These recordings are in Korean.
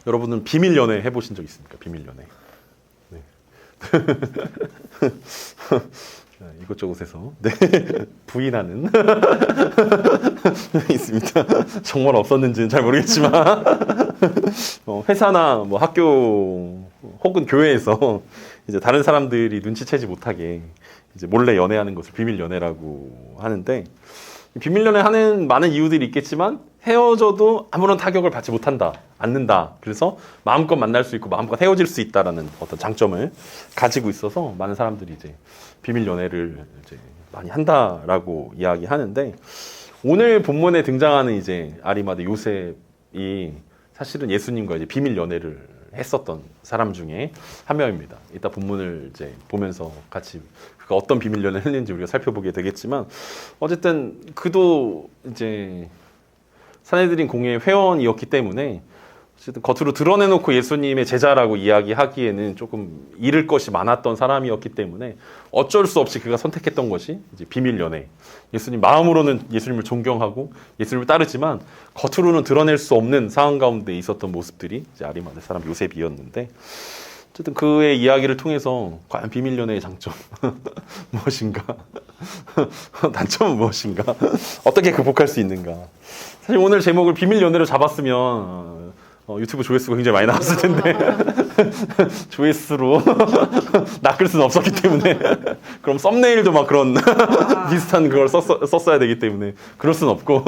여러분은 비밀 연애 해보신 적 있습니까? 비밀 연애. 네. 이곳저곳에서 네. 부인하는 있습니다. 정말 없었는지는 잘 모르겠지만 회사나 뭐 학교 혹은 교회에서 이제 다른 사람들이 눈치채지 못하게 이제 몰래 연애하는 것을 비밀 연애라고 하는데, 비밀 연애하는 많은 이유들이 있겠지만 헤어져도 아무런 타격을 받지 못한다, 않는다. 그래서 마음껏 만날 수 있고 마음껏 헤어질 수 있다라는 어떤 장점을 가지고 있어서 많은 사람들이 이제 비밀 연애를 이제 많이 한다라고 이야기하는데, 오늘 본문에 등장하는 이제 아리마대 요셉이 사실은 예수님과 이제 비밀 연애를 했었던 사람 중에 한 명입니다. 이따 본문을 이제 보면서 같이 그가 어떤 비밀 연애를 했는지 우리가 살펴보게 되겠지만, 어쨌든 그도 이제 산헤드린 공회의 회원이었기 때문에 어쨌든 겉으로 드러내놓고 예수님의 제자라고 이야기하기에는 조금 잃을 것이 많았던 사람이었기 때문에 어쩔 수 없이 그가 선택했던 것이 이제 비밀 연애. 예수님 마음으로는 예수님을 존경하고 예수님을 따르지만 겉으로는 드러낼 수 없는 상황 가운데 있었던 모습들이 이제 아리마대 사람 요셉이었는데, 어쨌든 그의 이야기를 통해서 과연 비밀 연애의 장점 무엇인가, 단점은 무엇인가, 어떻게 극복할 수 있는가. 사실 오늘 제목을 비밀 연애로 잡았으면 유튜브 조회수가 굉장히 많이 나왔을 텐데 조회수로 낚을 수는 없었기 때문에 그럼 썸네일도 막 그런 비슷한 그걸 썼어야 되기 때문에 그럴 수는 없고,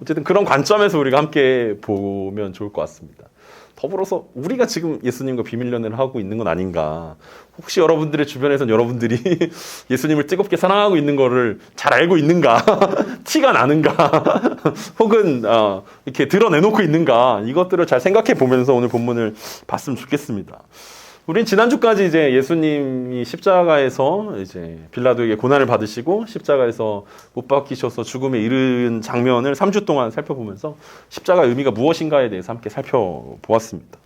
어쨌든 그런 관점에서 우리가 함께 보면 좋을 것 같습니다. 더불어서 우리가 지금 예수님과 비밀 연애를 하고 있는 건 아닌가. 혹시 여러분들의 주변에서는 여러분들이 예수님을 뜨겁게 사랑하고 있는 거를 잘 알고 있는가? 티가 나는가? 혹은 이렇게 드러내놓고 있는가? 이것들을 잘 생각해 보면서 오늘 본문을 봤으면 좋겠습니다. 우린 지난주까지 이제 예수님이 십자가에서 이제 빌라도에게 고난을 받으시고 십자가에서 못 박히셔서 죽음에 이른 장면을 3주 동안 살펴보면서 십자가의 의미가 무엇인가에 대해서 함께 살펴보았습니다.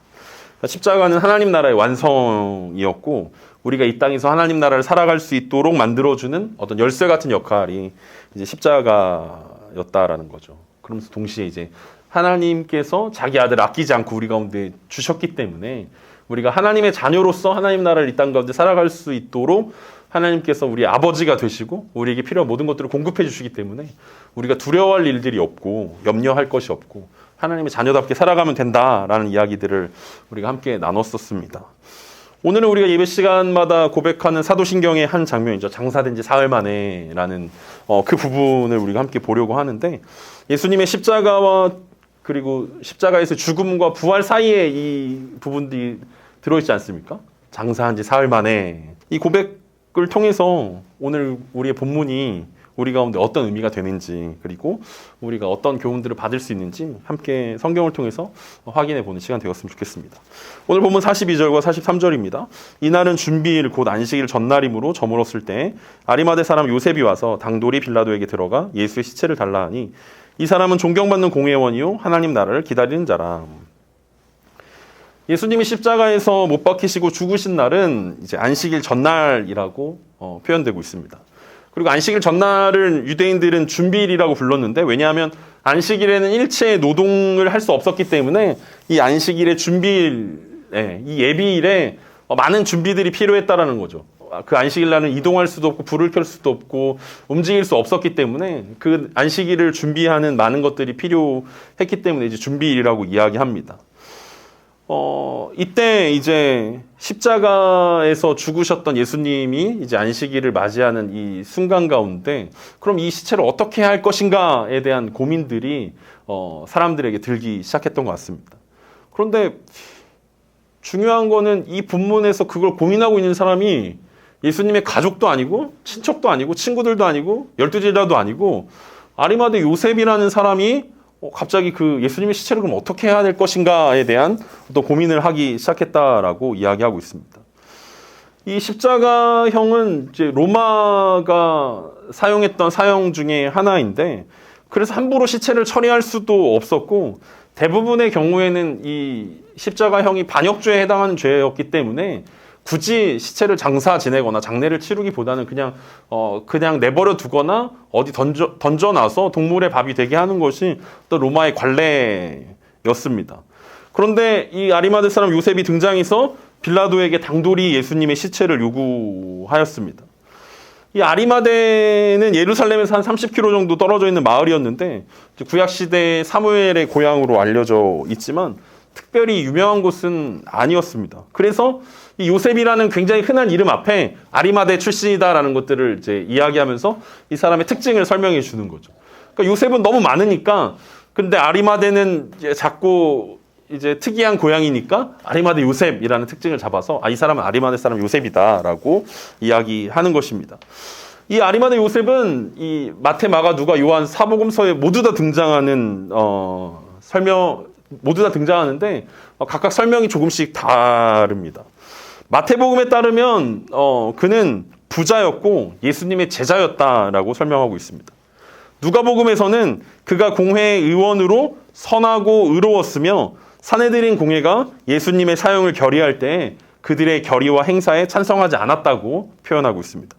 십자가는 하나님 나라의 완성이었고, 우리가 이 땅에서 하나님 나라를 살아갈 수 있도록 만들어주는 어떤 열쇠 같은 역할이 이제 십자가였다라는 거죠. 그러면서 동시에 이제 하나님께서 자기 아들을 아끼지 않고 우리 가운데 주셨기 때문에 우리가 하나님의 자녀로서 하나님 나라를 이 땅 가운데 살아갈 수 있도록 하나님께서 우리의 아버지가 되시고 우리에게 필요한 모든 것들을 공급해 주시기 때문에 우리가 두려워할 일들이 없고 염려할 것이 없고 하나님의 자녀답게 살아가면 된다라는 이야기들을 우리가 함께 나눴었습니다. 오늘은 우리가 예배 시간마다 고백하는 사도신경의 한 장면이죠. 장사된 지 사흘 만에라는 그 부분을 우리가 함께 보려고 하는데, 예수님의 십자가와 그리고 십자가에서 죽음과 부활 사이에 이 부분들이 들어있지 않습니까? 장사한 지 사흘 만에. 이 고백을 통해서 오늘 우리의 본문이 우리 가운데 어떤 의미가 되는지, 그리고 우리가 어떤 교훈들을 받을 수 있는지 함께 성경을 통해서 확인해 보는 시간 되었으면 좋겠습니다. 오늘 본문 42절과 43절입니다. 이날은 준비일 곧 안식일 전날이므로 저물었을 때 아리마대 사람 요셉이 와서 당돌이 빌라도에게 들어가 예수의 시체를 달라 하니, 이 사람은 존경받는 공회원이요 하나님 나라를 기다리는 자라. 예수님이 십자가에서 못 박히시고 죽으신 날은 이제 안식일 전날이라고 표현되고 있습니다. 그리고 안식일 전날을 유대인들은 준비일이라고 불렀는데, 왜냐하면 안식일에는 일체의 노동을 할 수 없었기 때문에 이 안식일의 준비일, 이 예비일에 많은 준비들이 필요했다라는 거죠. 그 안식일 날은 이동할 수도 없고 불을 켤 수도 없고 움직일 수 없었기 때문에 그 안식일을 준비하는 많은 것들이 필요했기 때문에 이제 준비일이라고 이야기합니다. 이때 이제 십자가에서 죽으셨던 예수님이 이제 안식일을 맞이하는 이 순간 가운데, 그럼 이 시체를 어떻게 할 것인가에 대한 고민들이 사람들에게 들기 시작했던 것 같습니다. 그런데 중요한 거는 이 본문에서 그걸 고민하고 있는 사람이 예수님의 가족도 아니고 친척도 아니고 친구들도 아니고 12제자도 아니고 아리마대 요셉이라는 사람이 갑자기 그 예수님의 시체를 그럼 어떻게 해야 될 것인가에 대한 어떤 고민을 하기 시작했다라고 이야기하고 있습니다. 이 십자가형은 이제 로마가 사용했던 사형 중에 하나인데, 그래서 함부로 시체를 처리할 수도 없었고, 대부분의 경우에는 이 십자가형이 반역죄에 해당하는 죄였기 때문에 굳이 시체를 장사 지내거나 장례를 치르기보다는 그냥 내버려 두거나 어디 던져놔서 동물의 밥이 되게 하는 것이 또 로마의 관례였습니다. 그런데 이 아리마대 사람 요셉이 등장해서 빌라도에게 당돌이 예수님의 시체를 요구하였습니다. 이 아리마대는 예루살렘에서 한 30km 정도 떨어져 있는 마을이었는데 구약시대 사무엘의 고향으로 알려져 있지만 특별히 유명한 곳은 아니었습니다. 그래서 이 요셉이라는 굉장히 흔한 이름 앞에 아리마대 출신이다라는 것들을 이제 이야기하면서 이 사람의 특징을 설명해 주는 거죠. 그러니까 요셉은 너무 많으니까 근데 아리마대는 이제 자꾸 이제 특이한 고향이니까 아리마대 요셉이라는 특징을 잡아서 이 사람은 아리마대 사람 요셉이다라고 이야기하는 것입니다. 이 아리마대 요셉은 이 마태, 마가, 누가, 요한 사복음서에 모두 다 등장하는 모두 다 등장하는데 각각 설명이 조금씩 다릅니다. 마태복음에 따르면 그는 부자였고 예수님의 제자였다라고 설명하고 있습니다. 누가복음에서는 그가 공회의 의원으로 선하고 의로웠으며 산헤드린 공회가 예수님의 사형을 결의할 때 그들의 결의와 행사에 찬성하지 않았다고 표현하고 있습니다.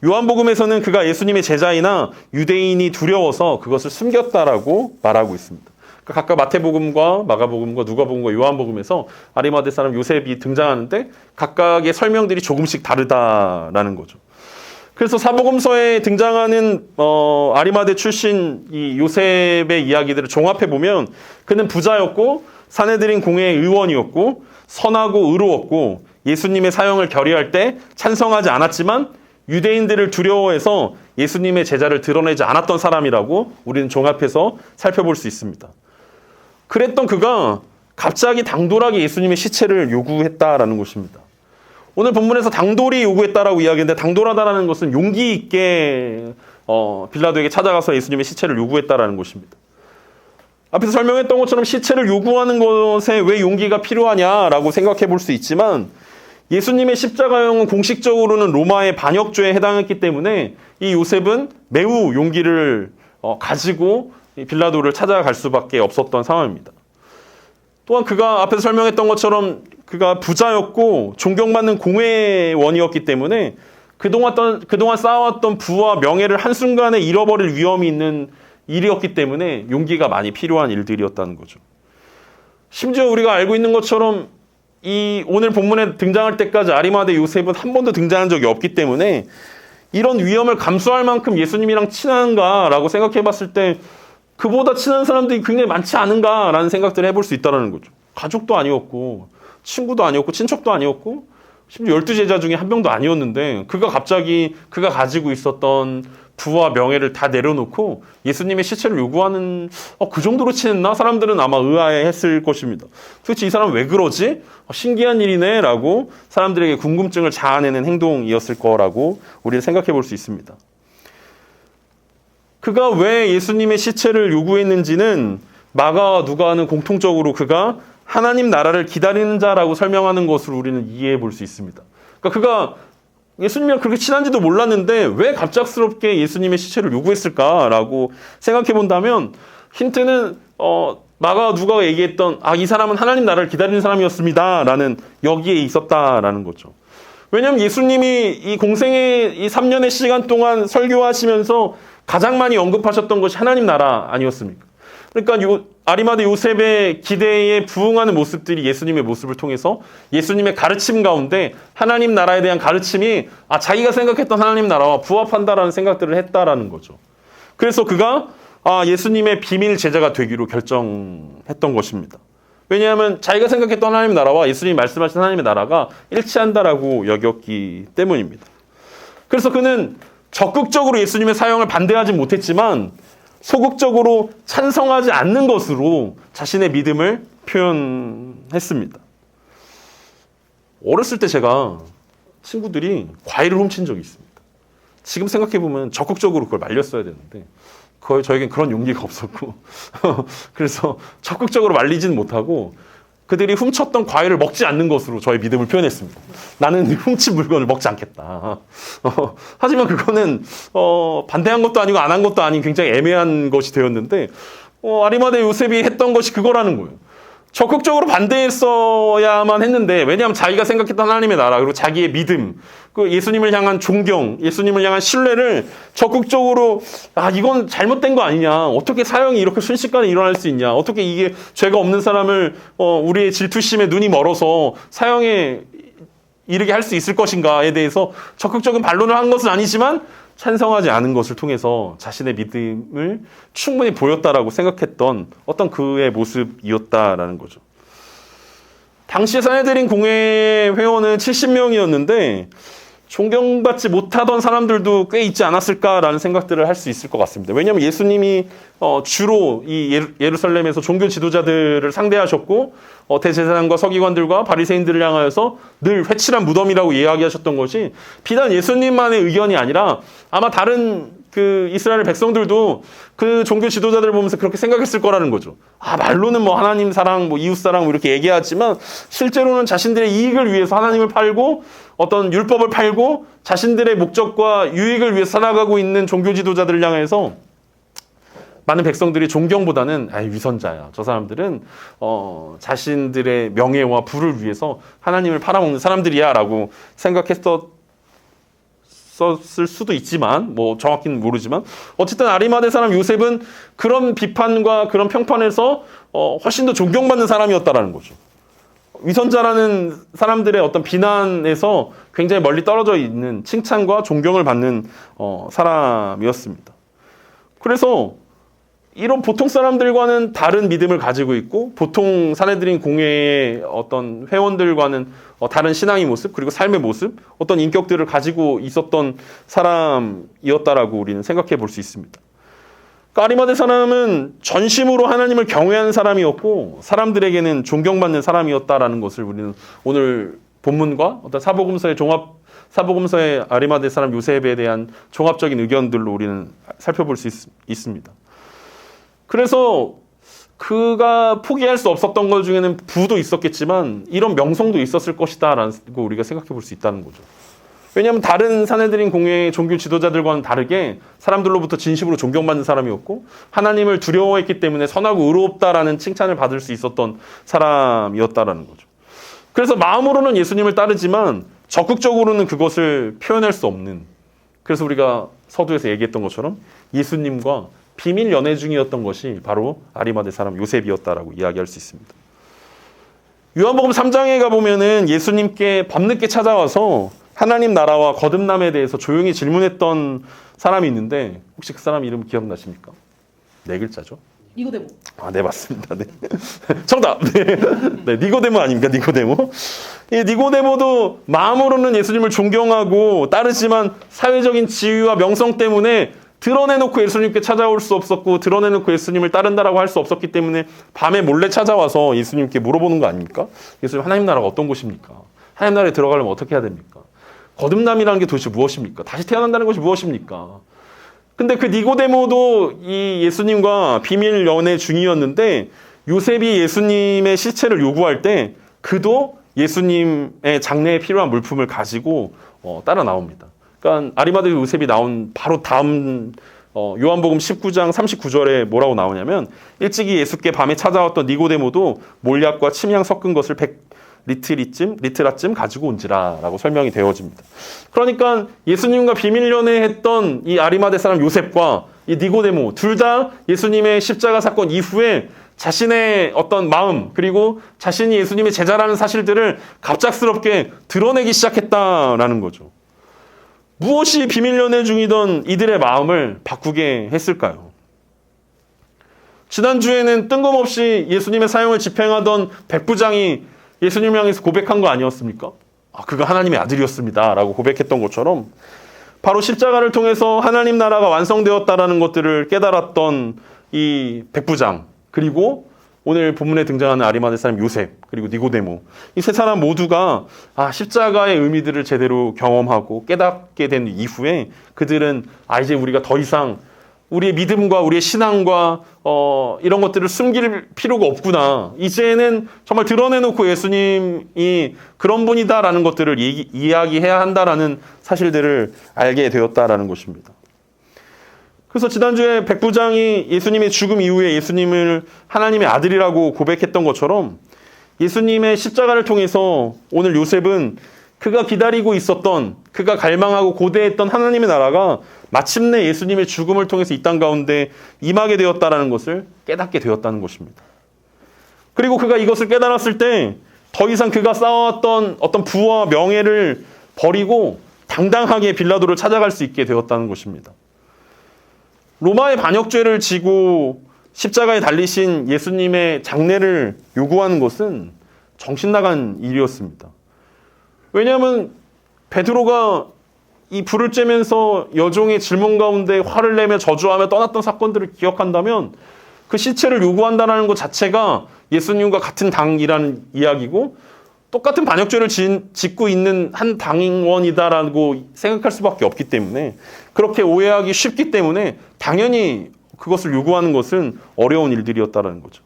요한복음에서는 그가 예수님의 제자이나 유대인이 두려워서 그것을 숨겼다라고 말하고 있습니다. 그러니까 각각 마태복음과 마가복음과 누가복음과 요한복음에서 아리마대 사람 요셉이 등장하는데 각각의 설명들이 조금씩 다르다라는 거죠. 그래서 사복음서에 등장하는 아리마대 출신 이 요셉의 이야기들을 종합해 보면 그는 부자였고 산헤드린 공회의 의원이었고 선하고 의로웠고 예수님의 사형을 결의할 때 찬성하지 않았지만 유대인들을 두려워해서 예수님의 제자를 드러내지 않았던 사람이라고 우리는 종합해서 살펴볼 수 있습니다. 그랬던 그가 갑자기 당돌하게 예수님의 시체를 요구했다라는 것입니다. 오늘 본문에서 당돌이 요구했다라고 이야기했는데 당돌하다라는 것은 용기 있게 빌라도에게 찾아가서 예수님의 시체를 요구했다라는 것입니다. 앞에서 설명했던 것처럼 시체를 요구하는 것에 왜 용기가 필요하냐라고 생각해 볼 수 있지만 예수님의 십자가형은 공식적으로는 로마의 반역죄에 해당했기 때문에 이 요셉은 매우 용기를 가지고 빌라도를 찾아갈 수밖에 없었던 상황입니다. 또한 그가 앞에서 설명했던 것처럼 그가 부자였고 존경받는 공회원이었기 때문에 그동안 쌓아왔던 부와 명예를 한순간에 잃어버릴 위험이 있는 일이었기 때문에 용기가 많이 필요한 일들이었다는 거죠. 심지어 우리가 알고 있는 것처럼 이 오늘 본문에 등장할 때까지 아리마대 요셉은 한 번도 등장한 적이 없기 때문에 이런 위험을 감수할 만큼 예수님이랑 친한가라고 생각해 봤을 때 그보다 친한 사람들이 굉장히 많지 않은가라는 생각들을 해볼 수 있다는 거죠. 가족도 아니었고 친구도 아니었고 친척도 아니었고 심지어 12제자 중에 한 명도 아니었는데 그가 갑자기 그가 가지고 있었던 부와 명예를 다 내려놓고 예수님의 시체를 요구하는 그 정도로 친했나? 사람들은 아마 의아해했을 것입니다. 도대체 이 사람 왜 그러지? 신기한 일이네 라고 사람들에게 궁금증을 자아내는 행동이었을 거라고 우리는 생각해 볼 수 있습니다. 그가 왜 예수님의 시체를 요구했는지는 마가와 누가는 공통적으로 그가 하나님 나라를 기다리는 자라고 설명하는 것으로 우리는 이해해 볼 수 있습니다. 그러니까 그가 예수님이랑 그렇게 친한지도 몰랐는데 왜 갑작스럽게 예수님의 시체를 요구했을까라고 생각해 본다면 힌트는 마가와 누가가 얘기했던 이 사람은 하나님 나라를 기다리는 사람이었습니다라는 여기에 있었다라는 거죠. 왜냐하면 예수님이 이 공생의 이 3년의 시간 동안 설교하시면서 가장 많이 언급하셨던 것이 하나님 나라 아니었습니까? 그러니까 아리마대 요셉의 기대에 부응하는 모습들이 예수님의 모습을 통해서 예수님의 가르침 가운데 하나님 나라에 대한 가르침이 자기가 생각했던 하나님 나라와 부합한다라는 생각들을 했다라는 거죠. 그래서 그가 예수님의 비밀 제자가 되기로 결정했던 것입니다. 왜냐하면 자기가 생각했던 하나님 나라와 예수님이 말씀하신 하나님의 나라가 일치한다라고 여겼기 때문입니다. 그래서 그는 적극적으로 예수님의 사형을 반대하지 못했지만 소극적으로 찬성하지 않는 것으로 자신의 믿음을 표현했습니다. 어렸을 때 제가 친구들이 과일을 훔친 적이 있습니다. 지금 생각해보면 적극적으로 그걸 말렸어야 되는데 저에겐 그런 용기가 없었고 그래서 적극적으로 말리지는 못하고 그들이 훔쳤던 과일을 먹지 않는 것으로 저의 믿음을 표현했습니다. 나는 훔친 물건을 먹지 않겠다. 하지만 그거는 반대한 것도 아니고 안 한 것도 아닌 굉장히 애매한 것이 되었는데 아리마대 요셉이 했던 것이 그거라는 거예요. 적극적으로 반대했어야만 했는데, 왜냐하면 자기가 생각했던 하나님의 나라, 그리고 자기의 믿음, 그 예수님을 향한 존경, 예수님을 향한 신뢰를 적극적으로, 이건 잘못된 거 아니냐, 어떻게 사형이 이렇게 순식간에 일어날 수 있냐, 어떻게 이게 죄가 없는 사람을 우리의 질투심에 눈이 멀어서 사형에 이르게 할 수 있을 것인가에 대해서 적극적인 반론을 한 것은 아니지만 찬성하지 않은 것을 통해서 자신의 믿음을 충분히 보였다라고 생각했던 어떤 그의 모습이었다라는 거죠. 당시 산헤드린 공회 회원은 70명이었는데 존경받지 못하던 사람들도 꽤 있지 않았을까라는 생각들을 할 수 있을 것 같습니다. 왜냐하면 예수님이 주로 이 예루살렘에서 종교 지도자들을 상대하셨고 대제사장과 서기관들과 바리새인들을 향하여서 늘 회칠한 무덤이라고 이야기하셨던 것이 비단 예수님만의 의견이 아니라 아마 다른 그 이스라엘 백성들도 그 종교 지도자들을 보면서 그렇게 생각했을 거라는 거죠. 말로는 뭐 하나님 사랑, 뭐 이웃 사랑 뭐 이렇게 얘기하지만 실제로는 자신들의 이익을 위해서 하나님을 팔고 어떤 율법을 팔고 자신들의 목적과 유익을 위해 살아가고 있는 종교 지도자들을 향해서 많은 백성들이 존경보다는 위선자야. 저 사람들은 자신들의 명예와 부를 위해서 하나님을 팔아먹는 사람들이야 라고 생각했었을 수도 있지만 뭐 정확히는 모르지만 어쨌든 아리마대 사람 요셉은 그런 비판과 그런 평판에서 훨씬 더 존경받는 사람이었다라는 거죠. 위선자라는 사람들의 어떤 비난에서 굉장히 멀리 떨어져 있는 칭찬과 존경을 받는 사람이었습니다. 그래서 이런 보통 사람들과는 다른 믿음을 가지고 있고 보통 산헤드린 공회의 어떤 회원들과는 다른 신앙의 모습 그리고 삶의 모습 어떤 인격들을 가지고 있었던 사람이었다라고 우리는 생각해 볼 수 있습니다. 아리마대 사람은 전심으로 하나님을 경외하는 사람이었고 사람들에게는 존경받는 사람이었다라는 것을 우리는 오늘 본문과 어떤 사복음서의 아리마대 사람 요셉에 대한 종합적인 의견들로 우리는 살펴볼 수 있습니다. 그래서 그가 포기할 수 없었던 것 중에는 부도 있었겠지만 이런 명성도 있었을 것이다라고 우리가 생각해 볼 수 있다는 거죠. 왜냐하면 다른 산헤드린 공회의 종교 지도자들과는 다르게 사람들로부터 진심으로 존경받는 사람이었고 하나님을 두려워했기 때문에 선하고 의롭다라는 칭찬을 받을 수 있었던 사람이었다라는 거죠. 그래서 마음으로는 예수님을 따르지만 적극적으로는 그것을 표현할 수 없는, 그래서 우리가 서두에서 얘기했던 것처럼 예수님과 비밀 연애 중이었던 것이 바로 아리마대 사람 요셉이었다라고 이야기할 수 있습니다. 요한복음 3장에 가보면은 예수님께 밤늦게 찾아와서 하나님 나라와 거듭남에 대해서 조용히 질문했던 사람이 있는데 혹시 그 사람 이름 기억나십니까? 네 글자죠. 니고데모. 네, 맞습니다. 네. 정답. 네, 니고데모 아닙니까? 니고데모. 이 니고데모도 마음으로는 예수님을 존경하고 따르지만 사회적인 지위와 명성 때문에 드러내놓고 예수님께 찾아올 수 없었고 드러내놓고 예수님을 따른다라고 할 수 없었기 때문에 밤에 몰래 찾아와서 예수님께 물어보는 거 아닙니까? 예수님, 하나님 나라가 어떤 곳입니까? 하나님 나라에 들어가려면 어떻게 해야 됩니까? 거듭남이라는 게 도대체 무엇입니까? 다시 태어난다는 것이 무엇입니까? 근데 그 니고데모도 이 예수님과 비밀 연애 중이었는데 요셉이 예수님의 시체를 요구할 때 그도 예수님의 장례에 필요한 물품을 가지고 따라 나옵니다. 그러니까 아리마대 요셉이 나온 바로 다음 요한복음 19장 39절에 뭐라고 나오냐면 일찍이 예수께 밤에 찾아왔던 니고데모도 몰약과 침향 섞은 것을 100리트라쯤 가지고 온지라 라고 설명이 되어집니다. 그러니까 예수님과 비밀 연애했던 이 아리마대 사람 요셉과 이 니고데모 둘 다 예수님의 십자가 사건 이후에 자신의 어떤 마음 그리고 자신이 예수님의 제자라는 사실들을 갑작스럽게 드러내기 시작했다라는 거죠. 무엇이 비밀 연애 중이던 이들의 마음을 바꾸게 했을까요? 지난주에는 뜬금없이 예수님의 사형을 집행하던 백부장이 예수님을 향해서 고백한 거 아니었습니까? 그가 하나님의 아들이었습니다 라고 고백했던 것처럼 바로 십자가를 통해서 하나님 나라가 완성되었다라는 것들을 깨달았던 이 백부장 그리고 오늘 본문에 등장하는 아리마대 사람 요셉 그리고 니고데모 이 세 사람 모두가 십자가의 의미들을 제대로 경험하고 깨닫게 된 이후에 그들은 이제 우리가 더 이상 우리의 믿음과 우리의 신앙과 이런 것들을 숨길 필요가 없구나. 이제는 정말 드러내놓고 예수님이 그런 분이다라는 것들을 이야기해야 한다라는 사실들을 알게 되었다라는 것입니다. 그래서 지난주에 백부장이 예수님의 죽음 이후에 예수님을 하나님의 아들이라고 고백했던 것처럼 예수님의 십자가를 통해서 오늘 요셉은 그가 기다리고 있었던, 그가 갈망하고 고대했던 하나님의 나라가 마침내 예수님의 죽음을 통해서 이 땅 가운데 임하게 되었다는 것을 깨닫게 되었다는 것입니다. 그리고 그가 이것을 깨달았을 때 더 이상 그가 쌓아왔던 어떤 부와 명예를 버리고 당당하게 빌라도를 찾아갈 수 있게 되었다는 것입니다. 로마의 반역죄를 지고 십자가에 달리신 예수님의 장례를 요구하는 것은 정신나간 일이었습니다. 왜냐하면 베드로가 이 불을 쬐면서 여종의 질문 가운데 화를 내며 저주하며 떠났던 사건들을 기억한다면 그 시체를 요구한다는 것 자체가 예수님과 같은 당이라는 이야기고 똑같은 반역죄를 짓고 있는 한 당원이다라고 생각할 수밖에 없기 때문에 그렇게 오해하기 쉽기 때문에 당연히 그것을 요구하는 것은 어려운 일들이었다라는 거죠.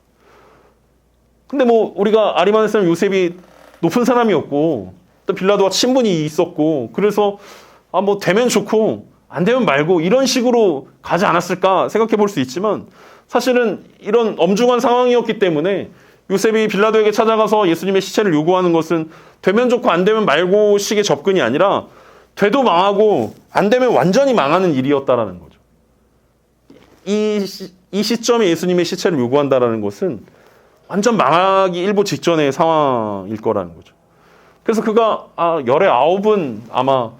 근데 뭐 우리가 아리마다에서는 요셉이 높은 사람이었고 또 빌라도와 친분이 있었고 그래서 뭐 되면 좋고 안 되면 말고 이런 식으로 가지 않았을까 생각해 볼 수 있지만 사실은 이런 엄중한 상황이었기 때문에 요셉이 빌라도에게 찾아가서 예수님의 시체를 요구하는 것은 되면 좋고 안 되면 말고 식의 접근이 아니라 돼도 망하고 안 되면 완전히 망하는 일이었다라는 거죠. 이 시점에 예수님의 시체를 요구한다라는 것은 완전 망하기 일보 직전의 상황일 거라는 거죠. 그래서 그가 열의 9은 아마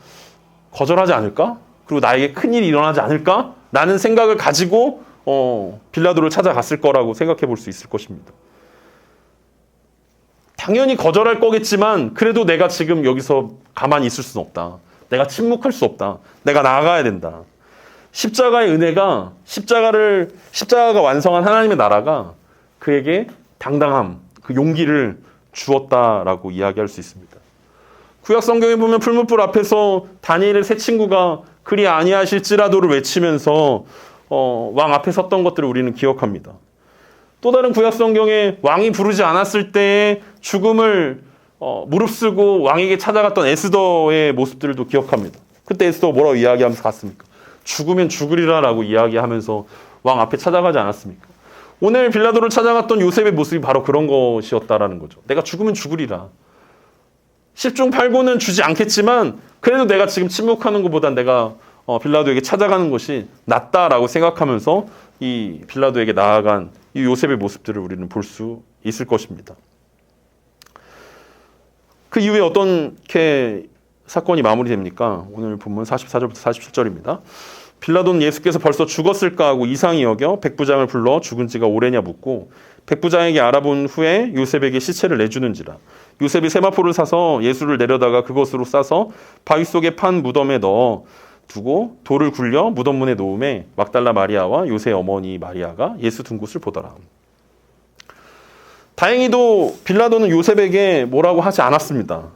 거절하지 않을까? 그리고 나에게 큰일이 일어나지 않을까? 라는 생각을 가지고 빌라도를 찾아갔을 거라고 생각해 볼 수 있을 것입니다. 당연히 거절할 거겠지만 그래도 내가 지금 여기서 가만히 있을 수는 없다. 내가 침묵할 수 없다. 내가 나아가야 된다. 십자가의 은혜가 십자가가 완성한 하나님의 나라가 그에게 당당함, 그 용기를 주었다라고 이야기할 수 있습니다. 구약 성경에 보면 풀무불 앞에서 다니엘의 세 친구가 그리 아니하실지라도를 외치면서 왕 앞에 섰던 것들을 우리는 기억합니다. 또 다른 구약 성경에 왕이 부르지 않았을 때의 죽음을 무릅쓰고 왕에게 찾아갔던 에스더의 모습들도 기억합니다. 그때 에스더가 뭐라고 이야기하면서 갔습니까? 죽으면 죽으리라라고 이야기하면서 왕 앞에 찾아가지 않았습니까? 오늘 빌라도를 찾아갔던 요셉의 모습이 바로 그런 것이었다라는 거죠. 내가 죽으면 죽으리라. 10중 8구는 주지 않겠지만 그래도 내가 지금 침묵하는 것보단 내가 빌라도에게 찾아가는 것이 낫다라고 생각하면서 이 빌라도에게 나아간 이 요셉의 모습들을 우리는 볼 수 있을 것입니다. 그 이후에 어떻게 사건이 마무리됩니까? 오늘 본문 44절부터 47절입니다. 빌라도는 예수께서 벌써 죽었을까 하고 이상히 여겨 백부장을 불러 죽은 지가 오래냐 묻고 백부장에게 알아본 후에 요셉에게 시체를 내주는지라. 요셉이 세마포를 사서 예수를 내려다가 그것으로 싸서 바위 속에 판 무덤에 넣어 두고 돌을 굴려 무덤 문에 놓음에 막달라 마리아와 요셉의 어머니 마리아가 예수 둔 곳을 보더라. 다행히도 빌라도는 요셉에게 뭐라고 하지 않았습니다.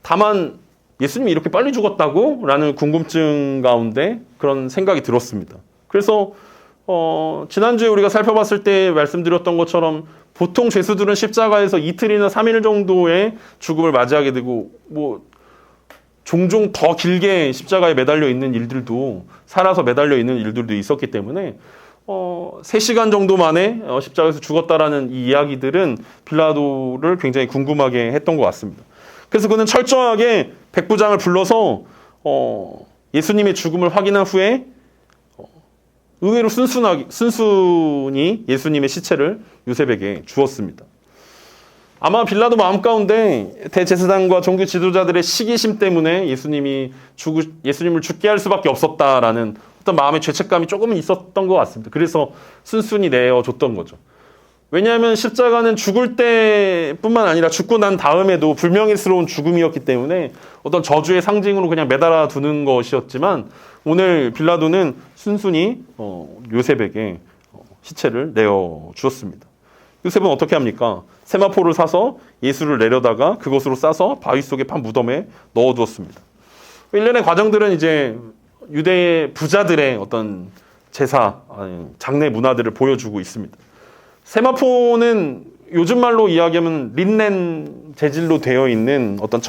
다만 예수님이 이렇게 빨리 죽었다고? 라는 궁금증 가운데 그런 생각이 들었습니다. 그래서 지난주에 우리가 살펴봤을 때 말씀드렸던 것처럼 보통 죄수들은 십자가에서 이틀이나 3일 정도의 죽음을 맞이하게 되고 종종 더 길게 십자가에 매달려 있는 일들도 살아서 매달려 있는 일들도 있었기 때문에 3시간 정도 만에 십자가에서 죽었다라는 이 이야기들은 빌라도를 굉장히 궁금하게 했던 것 같습니다. 그래서 그는 철저하게 백부장을 불러서 예수님의 죽음을 확인한 후에 의외로 순순히 예수님의 시체를 요셉에게 주었습니다. 아마 빌라도 마음 가운데 대제사장과 종교 지도자들의 시기심 때문에 예수님을 죽게 할 수밖에 없었다라는 어떤 마음의 죄책감이 조금은 있었던 것 같습니다. 그래서 순순히 내어줬던 거죠. 왜냐하면 십자가는 죽을 때뿐만 아니라 죽고 난 다음에도 불명예스러운 죽음이었기 때문에 어떤 저주의 상징으로 그냥 매달아 두는 것이었지만 오늘 빌라도는 순순히 요셉에게 시체를 내어주었습니다. 요셉은 어떻게 합니까? 세마포를 사서 예수를 내려다가 그것으로 싸서 바위 속에 판 무덤에 넣어두었습니다. 일련의 과정들은 이제 유대의 부자들의 어떤 제사, 장례 문화들을 보여주고 있습니다. 세마포는 요즘 말로 이야기하면 린넨 재질로 되어 있는 어떤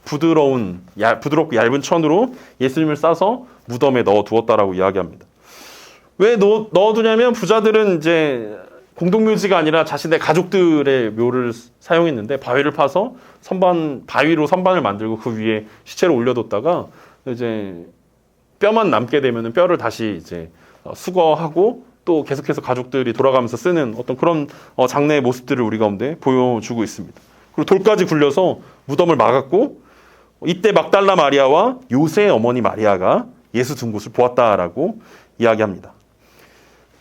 부드럽고 얇은 천으로 예수님을 싸서 무덤에 넣어 두었다라고 이야기합니다. 왜 넣어두냐면 부자들은 이제 공동묘지가 아니라 자신의 가족들의 묘를 사용했는데 바위를 파서 바위로 선반을 만들고 그 위에 시체를 올려뒀다가 이제 뼈만 남게 되면은 뼈를 다시 이제 수거하고 또 계속해서 가족들이 돌아가면서 쓰는 어떤 그런 장례의 모습들을 우리 가운데 보여주고 있습니다. 그리고 돌까지 굴려서 무덤을 막았고 이때 막달라 마리아와 요새의 어머니 마리아가 예수 둔 곳을 보았다라고 이야기합니다.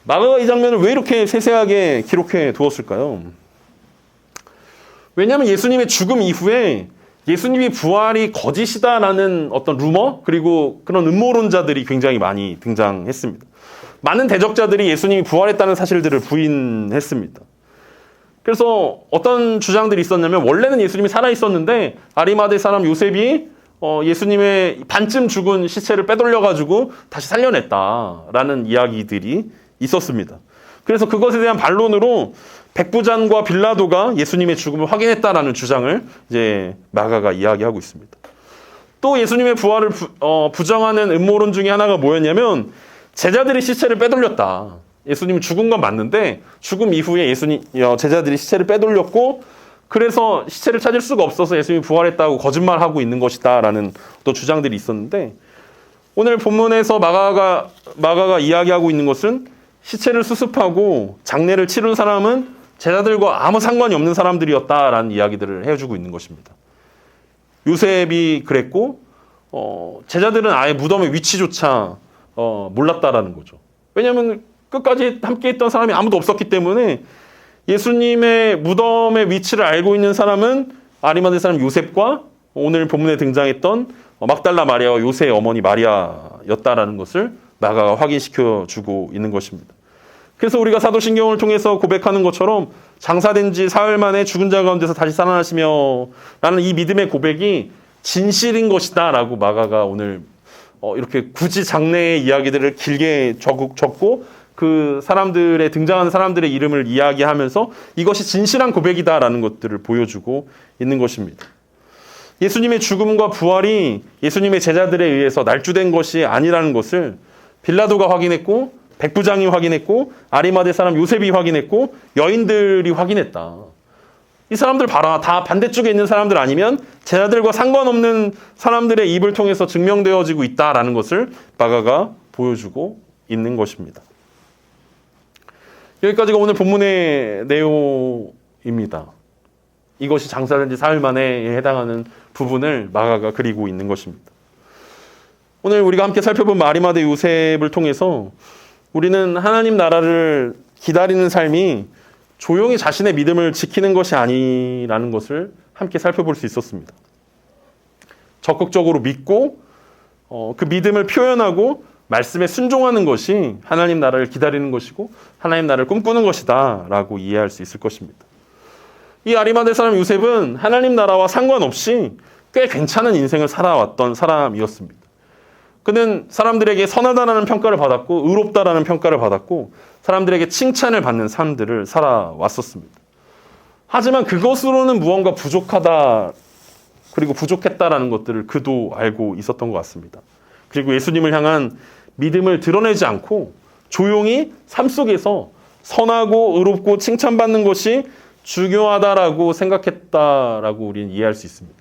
마가가 이 장면을 왜 이렇게 세세하게 기록해 두었을까요? 왜냐하면 예수님의 죽음 이후에 예수님이 부활이 거짓이다라는 어떤 루머 그리고 그런 음모론자들이 굉장히 많이 등장했습니다. 많은 대적자들이 예수님이 부활했다는 사실들을 부인했습니다. 그래서 어떤 주장들이 있었냐면 원래는 예수님이 살아있었는데 아리마대 사람 요셉이 예수님의 반쯤 죽은 시체를 빼돌려가지고 다시 살려냈다라는 이야기들이 있었습니다. 그래서 그것에 대한 반론으로 백부장과 빌라도가 예수님의 죽음을 확인했다라는 주장을 이제 마가가 이야기하고 있습니다. 또 예수님의 부활을 부정하는 음모론 중에 하나가 뭐였냐면 제자들이 시체를 빼돌렸다. 예수님이 죽은 건 맞는데 죽음 이후에 제자들이 시체를 빼돌렸고 그래서 시체를 찾을 수가 없어서 예수님이 부활했다고 거짓말하고 있는 것이다라는 또 주장들이 있었는데 오늘 본문에서 마가가 이야기하고 있는 것은 시체를 수습하고 장례를 치른 사람은 제자들과 아무 상관이 없는 사람들이었다라는 이야기들을 해주고 있는 것입니다. 요셉이 그랬고 제자들은 아예 무덤의 위치조차 몰랐다라는 거죠. 왜냐하면 끝까지 함께했던 사람이 아무도 없었기 때문에 예수님의 무덤의 위치를 알고 있는 사람은 아리마대 사람 요셉과 오늘 본문에 등장했던 막달라 마리아와 요새의 어머니 마리아였다라는 것을 마가가 확인시켜 주고 있는 것입니다. 그래서 우리가 사도신경을 통해서 고백하는 것처럼 장사된 지 사흘 만에 죽은 자 가운데서 다시 살아나시며 라는 이 믿음의 고백이 진실인 것이다 라고 마가가 오늘 이렇게 굳이 장래의 이야기들을 길게 적고 그 사람들의 등장하는 사람들의 이름을 이야기하면서 이것이 진실한 고백이다라는 것들을 보여주고 있는 것입니다. 예수님의 죽음과 부활이 예수님의 제자들에 의해서 날조된 것이 아니라는 것을 빌라도가 확인했고 백부장이 확인했고 아리마대 사람 요셉이 확인했고 여인들이 확인했다. 이 사람들 봐라. 다 반대쪽에 있는 사람들 아니면 제자들과 상관없는 사람들의 입을 통해서 증명되어지고 있다라는 것을 마가가 보여주고 있는 것입니다. 여기까지가 오늘 본문의 내용입니다. 이것이 장사된 지 사흘 만에 해당하는 부분을 마가가 그리고 있는 것입니다. 오늘 우리가 함께 살펴본 아리마대 요셉을 통해서 우리는 하나님 나라를 기다리는 삶이 조용히 자신의 믿음을 지키는 것이 아니라는 것을 함께 살펴볼 수 있었습니다. 적극적으로 믿고 그 믿음을 표현하고 말씀에 순종하는 것이 하나님 나라를 기다리는 것이고 하나님 나라를 꿈꾸는 것이다 라고 이해할 수 있을 것입니다. 이 아리마대 사람 요셉은 하나님 나라와 상관없이 꽤 괜찮은 인생을 살아왔던 사람이었습니다. 그는 사람들에게 선하다라는 평가를 받았고 의롭다라는 평가를 받았고 사람들에게 칭찬을 받는 삶들을 살아왔었습니다. 하지만 그것으로는 무언가 부족하다 그리고 부족했다라는 것들을 그도 알고 있었던 것 같습니다. 그리고 예수님을 향한 믿음을 드러내지 않고 조용히 삶 속에서 선하고 의롭고 칭찬받는 것이 중요하다라고 생각했다라고 우리는 이해할 수 있습니다.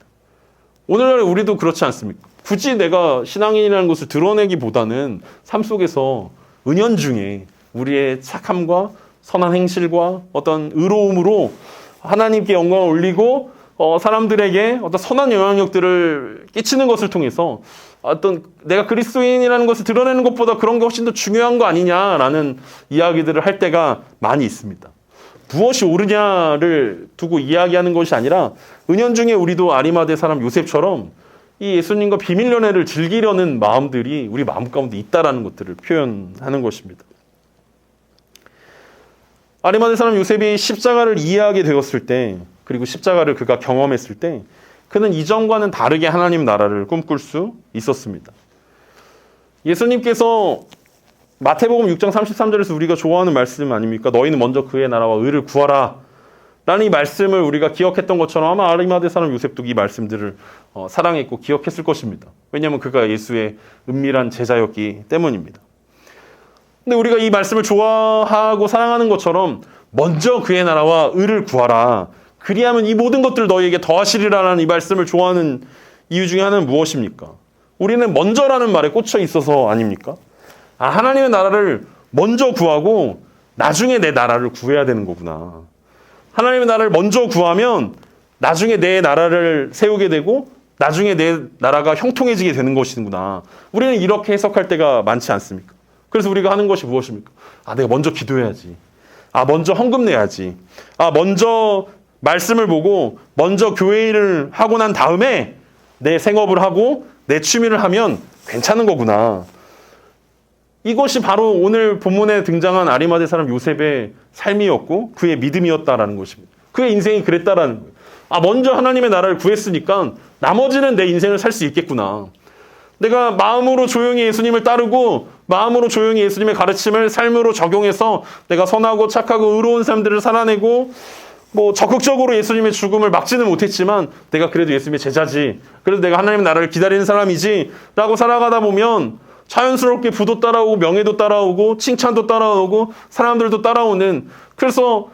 오늘날 우리도 그렇지 않습니까? 굳이 내가 신앙인이라는 것을 드러내기보다는 삶 속에서 은연중에 우리의 착함과 선한 행실과 어떤 의로움으로 하나님께 영광을 올리고 사람들에게 어떤 선한 영향력들을 끼치는 것을 통해서 어떤 내가 그리스도인이라는 것을 드러내는 것보다 그런 게 훨씬 더 중요한 거 아니냐라는 이야기들을 할 때가 많이 있습니다. 무엇이 옳으냐를 두고 이야기하는 것이 아니라 은연중에 우리도 아리마대 사람 요셉처럼 이 예수님과 비밀 연애를 즐기려는 마음들이 우리 마음 가운데 있다라는 것들을 표현하는 것입니다. 아리마대 사람 요셉이 십자가를 이해하게 되었을 때 그리고 십자가를 그가 경험했을 때 그는 이전과는 다르게 하나님 나라를 꿈꿀 수 있었습니다. 예수님께서 마태복음 6장 33절에서 우리가 좋아하는 말씀 아닙니까? 너희는 먼저 그의 나라와 의를 구하라 라는 이 말씀을 우리가 기억했던 것처럼 아마 아리마대 사람 요셉도 이 말씀들을 사랑했고 기억했을 것입니다. 왜냐하면 그가 예수의 은밀한 제자였기 때문입니다. 근데 우리가 이 말씀을 좋아하고 사랑하는 것처럼 먼저 그의 나라와 의를 구하라. 그리하면 이 모든 것들을 너희에게 더하시리라는 이 말씀을 좋아하는 이유 중에 하나는 무엇입니까? 우리는 먼저라는 말에 꽂혀 있어서 아닙니까? 하나님의 나라를 먼저 구하고 나중에 내 나라를 구해야 되는 거구나. 하나님의 나라를 먼저 구하면 나중에 내 나라를 세우게 되고 나중에 내 나라가 형통해지게 되는 것이구나. 우리는 이렇게 해석할 때가 많지 않습니까? 그래서 우리가 하는 것이 무엇입니까? 내가 먼저 기도해야지. 먼저 헌금 내야지. 먼저 말씀을 보고 먼저 교회 일을 하고 난 다음에 내 생업을 하고 내 취미를 하면 괜찮은 거구나. 이것이 바로 오늘 본문에 등장한 아리마대 사람 요셉의 삶이었고 그의 믿음이었다라는 것입니다. 그의 인생이 그랬다라는 거예요. 먼저 하나님의 나라를 구했으니까 나머지는 내 인생을 살 수 있겠구나. 내가 마음으로 조용히 예수님을 따르고 마음으로 조용히 예수님의 가르침을 삶으로 적용해서 내가 선하고 착하고 의로운 삶들을 살아내고 적극적으로 예수님의 죽음을 막지는 못했지만 내가 그래도 예수님의 제자지. 그래도 내가 하나님의 나라를 기다리는 사람이지 라고 살아가다 보면 자연스럽게 부도 따라오고 명예도 따라오고 칭찬도 따라오고 사람들도 따라오는, 그래서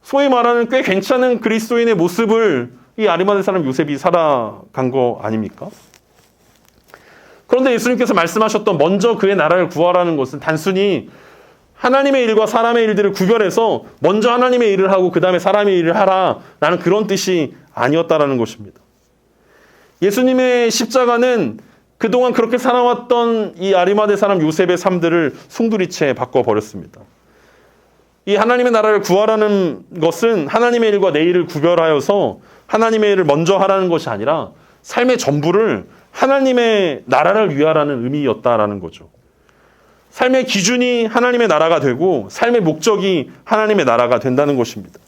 소위 말하는 꽤 괜찮은 그리스도인의 모습을 이 아리마대 사람 요셉이 살아간 거 아닙니까? 그런데 예수님께서 말씀하셨던 먼저 그의 나라를 구하라는 것은 단순히 하나님의 일과 사람의 일들을 구별해서 먼저 하나님의 일을 하고 그 다음에 사람의 일을 하라라는 그런 뜻이 아니었다라는 것입니다. 예수님의 십자가는 그동안 그렇게 살아왔던 이 아리마대 사람 요셉의 삶들을 송두리째 바꿔버렸습니다. 이 하나님의 나라를 구하라는 것은 하나님의 일과 내 일을 구별하여서 하나님의 일을 먼저 하라는 것이 아니라 삶의 전부를 하나님의 나라를 위하라는 의미였다라는 거죠. 삶의 기준이 하나님의 나라가 되고 삶의 목적이 하나님의 나라가 된다는 것입니다.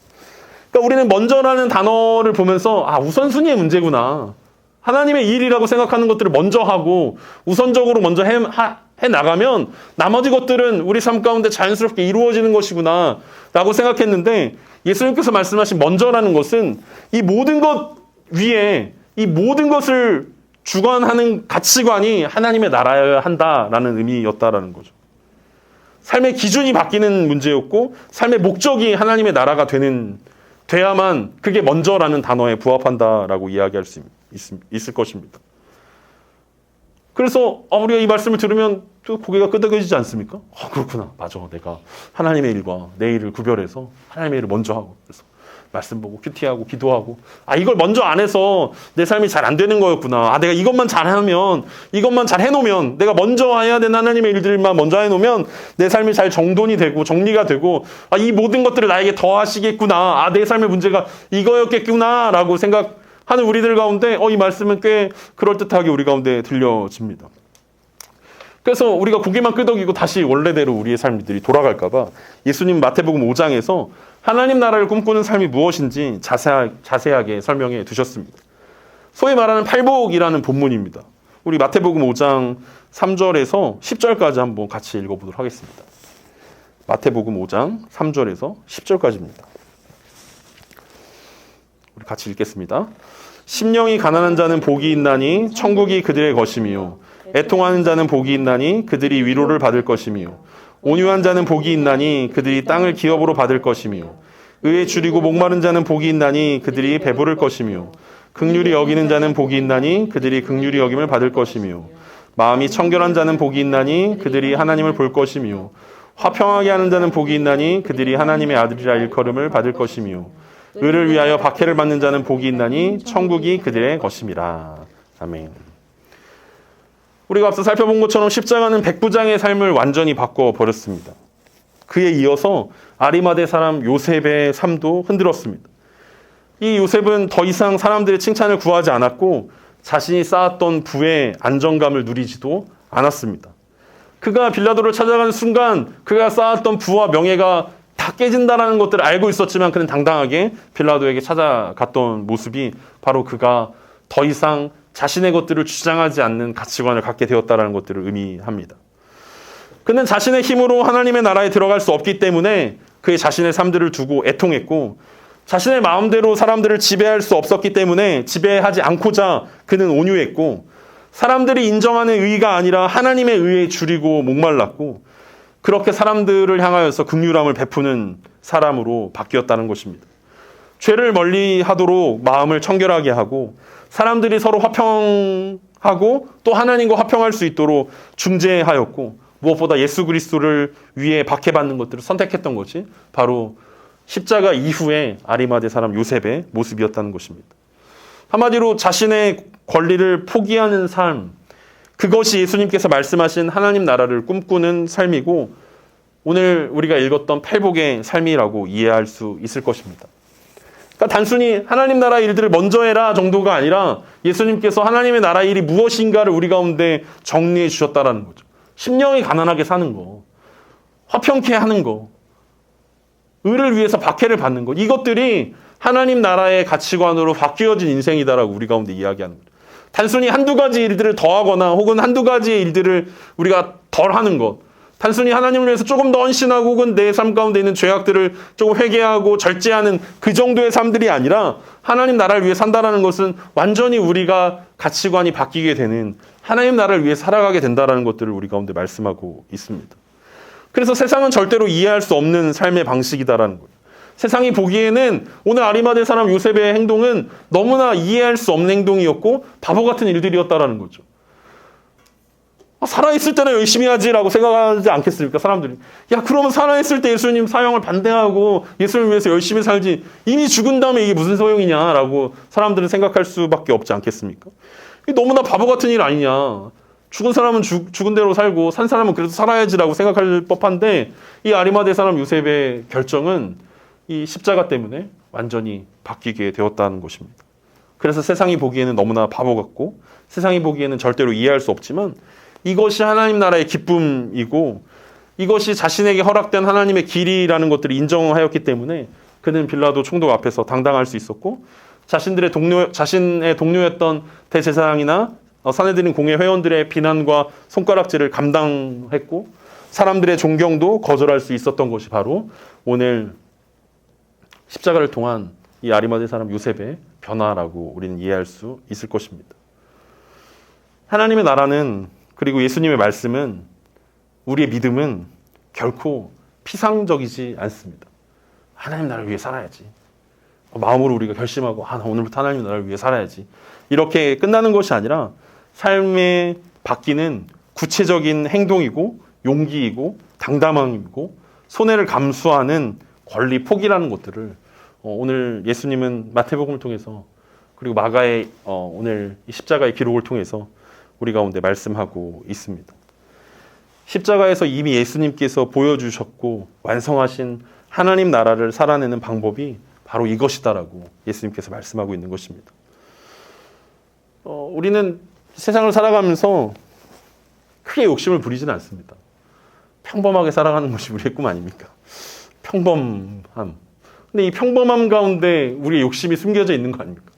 그러니까 우리는 먼저라는 단어를 보면서 우선순위의 문제구나. 하나님의 일이라고 생각하는 것들을 먼저 하고 우선적으로 먼저 해 나가면 나머지 것들은 우리 삶 가운데 자연스럽게 이루어지는 것이구나 라고 생각했는데, 예수님께서 말씀하신 먼저라는 것은 이 모든 것 위에 이 모든 것을 주관하는 가치관이 하나님의 나라여야 한다라는 의미였다라는 거죠. 삶의 기준이 바뀌는 문제였고 삶의 목적이 하나님의 나라가 돼야만 그게 먼저라는 단어에 부합한다라고 이야기할 수 있을 것입니다. 그래서 우리가 이 말씀을 들으면 또 고개가 끄덕여지지 않습니까? 그렇구나. 맞아. 내가 하나님의 일과 내 일을 구별해서 하나님의 일을 먼저 하고, 그래서 말씀 보고 큐티하고 기도하고 이걸 먼저 안 해서 내 삶이 잘 안 되는 거였구나. 내가 이것만 잘하면, 이것만 잘 해놓으면, 내가 먼저 해야 되는 하나님의 일들만 먼저 해놓으면 내 삶이 잘 정돈이 되고 정리가 되고 이 모든 것들을 나에게 더하시겠구나. 내 삶의 문제가 이거였겠구나 라고 생각하는 우리들 가운데 이 말씀은 꽤 그럴듯하게 우리 가운데 들려집니다. 그래서 우리가 고개만 끄덕이고 다시 원래대로 우리의 삶들이 돌아갈까 봐 예수님 마태복음 5장에서 하나님 나라를 꿈꾸는 삶이 무엇인지 자세하게 설명해 두셨습니다. 소위 말하는 팔복이라는 본문입니다. 우리 마태복음 5장 3절에서 10절까지 한번 같이 읽어보도록 하겠습니다. 마태복음 5장 3절에서 10절까지입니다. 우리 같이 읽겠습니다. 심령이 가난한 자는 복이 있나니 천국이 그들의 것이며, 애통하는 자는 복이 있나니 그들이 위로를 받을 것이며, 온유한 자는 복이 있나니 그들이 땅을 기업으로 받을 것이며, 의에 줄이고 목마른 자는 복이 있나니 그들이 배부를 것이며, 긍휼히 여기는 자는 복이 있나니 그들이 긍휼히 여김을 받을 것이며, 마음이 청결한 자는 복이 있나니 그들이 하나님을 볼 것이며, 화평하게 하는 자는 복이 있나니 그들이 하나님의 아들이라 일컬음을 받을 것이며, 의를 위하여 박해를 받는 자는 복이 있나니 천국이 그들의 것임이라. 아멘. 우리가 앞서 살펴본 것처럼 십자가는 백부장의 삶을 완전히 바꿔버렸습니다. 그에 이어서 아리마대 사람 요셉의 삶도 흔들었습니다. 이 요셉은 더 이상 사람들의 칭찬을 구하지 않았고 자신이 쌓았던 부의 안정감을 누리지도 않았습니다. 그가 빌라도를 찾아가는 순간 그가 쌓았던 부와 명예가 다 깨진다는 것들을 알고 있었지만 그는 당당하게 빌라도에게 찾아갔던 모습이 바로 그가 더 이상 자신의 것들을 주장하지 않는 가치관을 갖게 되었다는 것들을 의미합니다. 그는 자신의 힘으로 하나님의 나라에 들어갈 수 없기 때문에 그의 자신의 삶들을 두고 애통했고, 자신의 마음대로 사람들을 지배할 수 없었기 때문에 지배하지 않고자 그는 온유했고, 사람들이 인정하는 의의가 아니라 하나님의 의의에 줄이고 목말랐고, 그렇게 사람들을 향하여서 긍휼함을 베푸는 사람으로 바뀌었다는 것입니다. 죄를 멀리하도록 마음을 청결하게 하고 사람들이 서로 화평하고 또 하나님과 화평할 수 있도록 중재하였고 무엇보다 예수 그리스도를 위해 박해받는 것들을 선택했던 것이 바로 십자가 이후에 아리마대 사람 요셉의 모습이었다는 것입니다. 한마디로 자신의 권리를 포기하는 삶, 그것이 예수님께서 말씀하신 하나님 나라를 꿈꾸는 삶이고 오늘 우리가 읽었던 팔복의 삶이라고 이해할 수 있을 것입니다. 그러니까 단순히 하나님 나라 일들을 먼저 해라 정도가 아니라 예수님께서 하나님의 나라 일이 무엇인가를 우리 가운데 정리해 주셨다라는 거죠. 심령이 가난하게 사는 거, 화평케 하는 거, 의를 위해서 박해를 받는 것, 이것들이 하나님 나라의 가치관으로 바뀌어진 인생이다라고 우리 가운데 이야기하는 거죠. 단순히 한두 가지 일들을 더하거나 혹은 한두 가지의 일들을 우리가 덜 하는 것, 단순히 하나님을 위해서 조금 더 헌신하고 혹은 내 삶 가운데 있는 죄악들을 조금 회개하고 절제하는 그 정도의 삶들이 아니라 하나님 나라를 위해 산다는 것은 완전히 우리가 가치관이 바뀌게 되는 하나님 나라를 위해 살아가게 된다는 것들을 우리 가운데 말씀하고 있습니다. 그래서 세상은 절대로 이해할 수 없는 삶의 방식이다라는 거예요. 세상이 보기에는 오늘 아리마대 사람 요셉의 행동은 너무나 이해할 수 없는 행동이었고 바보 같은 일들이었다라는 거죠. 살아있을 때는 열심히 하지라고 생각하지 않겠습니까? 사람들이. 야, 그러면 살아있을 때 예수님 사형을 반대하고 예수님을 위해서 열심히 살지 이미 죽은 다음에 이게 무슨 소용이냐라고 사람들은 생각할 수밖에 없지 않겠습니까? 이게 너무나 바보 같은 일 아니냐. 죽은 사람은 죽은 대로 살고 산 사람은 그래도 살아야지라고 생각할 법한데 이 아리마대 사람 요셉의 결정은 이 십자가 때문에 완전히 바뀌게 되었다는 것입니다. 그래서 세상이 보기에는 너무나 바보 같고 세상이 보기에는 절대로 이해할 수 없지만 이것이 하나님 나라의 기쁨이고 이것이 자신에게 허락된 하나님의 길이라는 것들을 인정하였기 때문에 그는 빌라도 총독 앞에서 당당할 수 있었고 자신의 동료였던 대제사장이나 사내들인 공회 회원들의 비난과 손가락질을 감당했고 사람들의 존경도 거절할 수 있었던 것이 바로 오늘 십자가를 통한 이 아리마대 사람 요셉의 변화라고 우리는 이해할 수 있을 것입니다. 하나님의 나라는 그리고 예수님의 말씀은 우리의 믿음은 결코 피상적이지 않습니다. 하나님 나라를 위해 살아야지. 마음으로 우리가 결심하고 나 오늘부터 하나님 나라를 위해 살아야지. 이렇게 끝나는 것이 아니라 삶의 바뀌는 구체적인 행동이고 용기이고 당담함이고 손해를 감수하는 권리 포기라는 것들을 오늘 예수님은 마태복음을 통해서 그리고 마가의 오늘 이 십자가의 기록을 통해서 우리 가운데 말씀하고 있습니다. 십자가에서 이미 예수님께서 보여주셨고 완성하신 하나님 나라를 살아내는 방법이 바로 이것이다라고 예수님께서 말씀하고 있는 것입니다. 우리는 세상을 살아가면서 크게 욕심을 부리지는 않습니다. 평범하게 살아가는 것이 우리의 꿈 아닙니까? 평범함. 근데 이 평범함 가운데 우리의 욕심이 숨겨져 있는 거 아닙니까?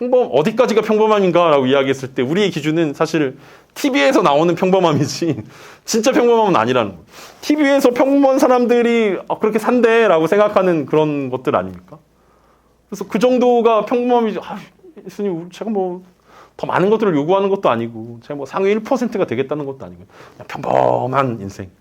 어디까지가 평범함인가라고 이야기했을 때 우리의 기준은 사실 TV에서 나오는 평범함이지 진짜 평범함은 아니라는 거예요. TV에서 평범한 사람들이 그렇게 산대라고 생각하는 그런 것들 아닙니까? 그래서 그 정도가 평범함이지. 예수님, 제가 뭐 더 많은 것들을 요구하는 것도 아니고 제가 뭐 상위 1%가 되겠다는 것도 아니고 그냥 평범한 인생.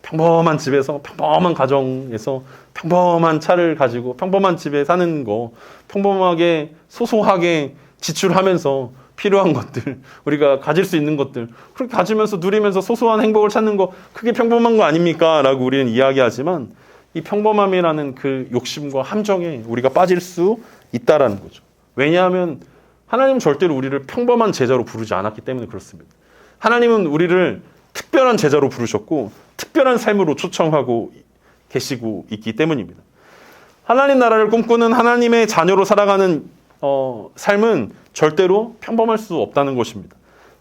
평범한 집에서 평범한 가정에서 평범한 차를 가지고 평범한 집에 사는 거, 평범하게 소소하게 지출하면서 필요한 것들, 우리가 가질 수 있는 것들 그렇게 가지면서 누리면서 소소한 행복을 찾는 거, 그게 평범한 거 아닙니까? 라고 우리는 이야기하지만 이 평범함이라는 그 욕심과 함정에 우리가 빠질 수 있다라는 거죠. 왜냐하면 하나님은 절대로 우리를 평범한 제자로 부르지 않았기 때문에 그렇습니다. 하나님은 우리를 특별한 제자로 부르셨고 특별한 삶으로 초청하고 계시고 있기 때문입니다. 하나님 나라를 꿈꾸는 하나님의 자녀로 살아가는 삶은 절대로 평범할 수 없다는 것입니다.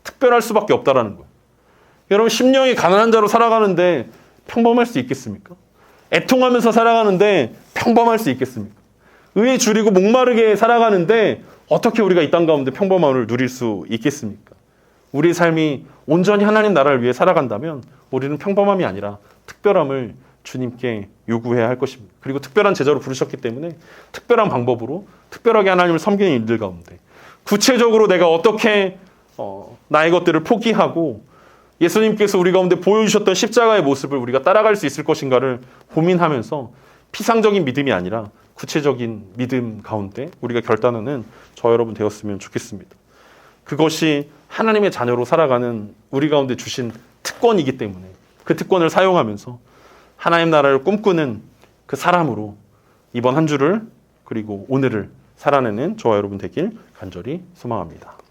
특별할 수밖에 없다라는 거예요. 여러분, 심령이 가난한 자로 살아가는데 평범할 수 있겠습니까? 애통하면서 살아가는데 평범할 수 있겠습니까? 의에 줄이고 목마르게 살아가는데 어떻게 우리가 이 땅 가운데 평범함을 누릴 수 있겠습니까? 우리의 삶이 온전히 하나님 나라를 위해 살아간다면 우리는 평범함이 아니라 특별함을 주님께 요구해야 할 것입니다. 그리고 특별한 제자로 부르셨기 때문에 특별한 방법으로 특별하게 하나님을 섬기는 일들 가운데 구체적으로 내가 어떻게 나의 것들을 포기하고 예수님께서 우리 가운데 보여주셨던 십자가의 모습을 우리가 따라갈 수 있을 것인가를 고민하면서 피상적인 믿음이 아니라 구체적인 믿음 가운데 우리가 결단하는 저 여러분 되었으면 좋겠습니다. 그것이 하나님의 자녀로 살아가는 우리 가운데 주신 특권이기 때문에 그 특권을 사용하면서 하나님 나라를 꿈꾸는 그 사람으로 이번 한 주를 그리고 오늘을 살아내는 저와 여러분 되길 간절히 소망합니다.